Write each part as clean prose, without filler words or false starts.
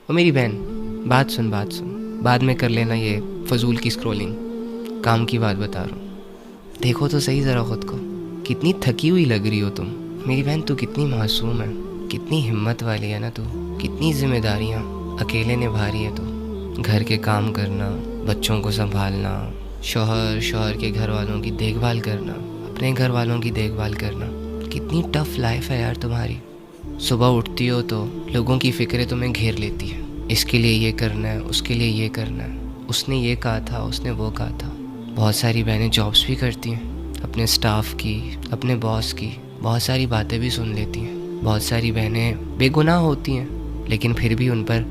وہ میری بہن بات سن بعد میں کر لینا یہ فضول کی اسکرولنگ، کام کی بات بتا رہا ہوں۔ دیکھو تو صحیح ذرا خود کو، کتنی تھکی ہوئی لگ رہی ہو تم میری بہن۔ تو کتنی معصوم ہے، کتنی ہمت والی ہے نا تو، کتنی ذمہ داریاں اکیلے نبھا رہی ہے تو، گھر کے کام کرنا، بچوں کو سنبھالنا، شوہر کے گھر والوں کی دیکھ بھال کرنا، اپنے گھر والوں کی دیکھ بھال کرنا۔ کتنی ٹف لائف ہے یار تمہاری۔ صبح اٹھتی ہو تو لوگوں کی فکریں تمہیں گھیر لیتی ہیں، اس کے لیے یہ کرنا ہے، اس کے لیے یہ کرنا ہے، اس نے یہ کہا تھا، اس نے وہ کہا تھا۔ بہت ساری بہنیں جابس بھی کرتی ہیں، اپنے سٹاف کی، اپنے باس کی بہت ساری باتیں بھی سن لیتی ہیں۔ بہت ساری بہنیں بے گناہ ہوتی ہیں لیکن پھر بھی ان پر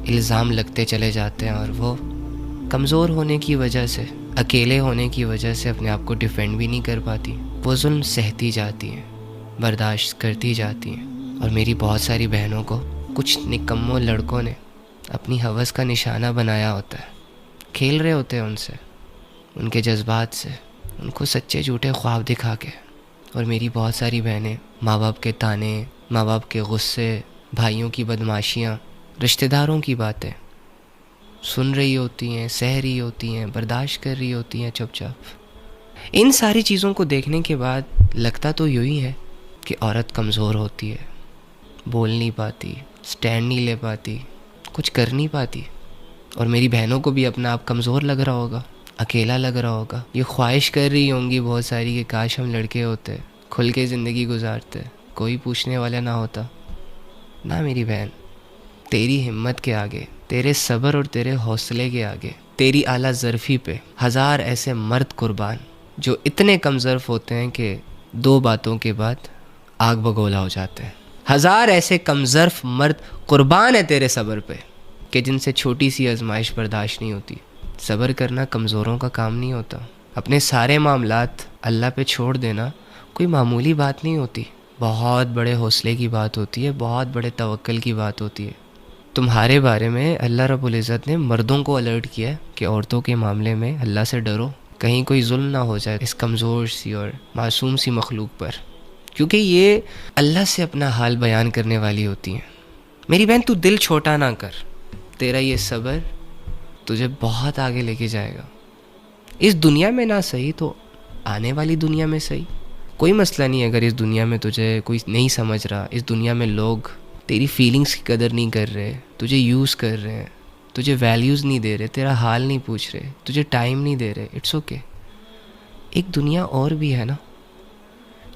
الزام لگتے چلے جاتے ہیں، اور وہ کمزور ہونے کی وجہ سے، اکیلے ہونے کی وجہ سے اپنے آپ کو ڈیفینڈ بھی نہیں کر پاتی، وہ ظلم سہتی جاتی ہیں، برداشت کرتی جاتی ہیں۔ اور میری بہت ساری بہنوں کو کچھ نکمّوں لڑکوں نے اپنی ہوس کا نشانہ بنایا ہوتا ہے، کھیل رہے ہوتے ہیں ان سے، ان کے جذبات سے، ان کو سچے جھوٹے خواب دکھا کے۔ اور میری بہت ساری بہنیں ماں باپ کے تانے، ماں باپ کے غصے، بھائیوں کی بدماشیاں، رشتہ داروں کی باتیں سن رہی ہوتی ہیں، سہ رہی ہوتی ہیں، برداشت کر رہی ہوتی ہیں چپ چاپ۔ ان ساری چیزوں کو دیکھنے کے بعد لگتا تو یوں ہی ہے کہ عورت کمزور ہوتی ہے، بول نہیں پاتی، سٹینڈ نہیں لے پاتی، کچھ کر نہیں پاتی۔ اور میری بہنوں کو بھی اپنا آپ کمزور لگ رہا ہوگا، اکیلا لگ رہا ہوگا، یہ خواہش کر رہی ہوں گی بہت ساری کہ کاش ہم لڑکے ہوتے، کھل کے زندگی گزارتے، کوئی پوچھنے والا نہ ہوتا۔ نہ میری بہن، تیری ہمت کے آگے، تیرے صبر اور تیرے حوصلے کے آگے، تیری اعلیٰ ظرفی پہ ہزار ایسے مرد قربان جو اتنے کم ظرف ہوتے ہیں کہ 2 باتوں کے بعد آگ بگولا ہو جاتے ہیں۔ ہزار ایسے کم ظرف مرد قربان ہے تیرے صبر پہ کہ جن سے چھوٹی سی آزمائش برداشت نہیں ہوتی۔ صبر کرنا کمزوروں کا کام نہیں ہوتا، اپنے سارے معاملات اللہ پہ چھوڑ دینا کوئی معمولی بات نہیں ہوتی، بہت بڑے حوصلے کی بات ہوتی ہے، بہت بڑے توکل کی بات ہوتی ہے۔ تمہارے بارے میں اللہ رب العزت نے مردوں کو الرٹ کیا ہے کہ عورتوں کے معاملے میں اللہ سے ڈرو، کہیں کوئی ظلم نہ ہو جائے اس کمزور سی اور معصوم سی مخلوق پر، کیونکہ یہ اللہ سے اپنا حال بیان کرنے والی ہوتی ہیں۔ میری بہن تو دل چھوٹا نہ کر، تیرا یہ صبر تجھے بہت آگے لے کے جائے گا، اس دنیا میں نہ صحیح تو آنے والی دنیا میں صحیح۔ کوئی مسئلہ نہیں اگر اس دنیا میں تجھے کوئی نہیں سمجھ رہا، اس دنیا میں لوگ تیری فیلنگز کی قدر نہیں کر رہے، تجھے یوز کر رہے ہیں، تجھے ویلیوز نہیں دے رہے، تیرا حال نہیں پوچھ رہے، تجھے ٹائم نہیں دے رہے، اٹس اوکے۔ ایک دنیا اور بھی ہے نا،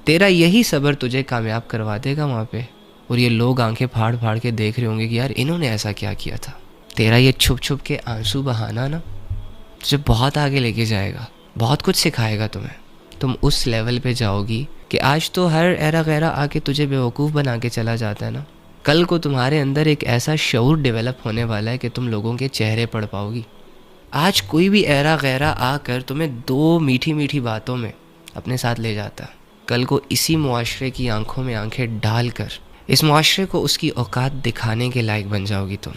تیرا یہی صبر تجھے کامیاب کروا دے گا وہاں پہ، اور یہ لوگ آنکھیں پھاڑ پھاڑ کے دیکھ رہے ہوں گے کہ یار انہوں نے ایسا کیا کیا تھا۔ تیرا یہ چھپ چھپ کے آنسو بہانا نا تجھے بہت آگے لے کے جائے گا، بہت کچھ سکھائے گا تمہیں۔ تم اس لیول پہ جاؤ گی کہ آج تو ہر ایرا غیرہ آ کے تجھے بیوقوف بنا کے چلا جاتا ہے نا، کل کو تمہارے اندر ایک ایسا شعور ڈیولپ ہونے والا ہے کہ تم لوگوں کے چہرے پڑھ پاؤ گی۔ آج کوئی بھی ایرا غیرہ آ کر تمہیں 2 میٹھی میٹھی باتوں میں اپنے ساتھ لے جاتا ہے، کل کو اسی معاشرے کی آنکھوں میں آنکھیں ڈال کر اس معاشرے کو اس کی اوقات دکھانے کے لائق بن جاؤ گی تم۔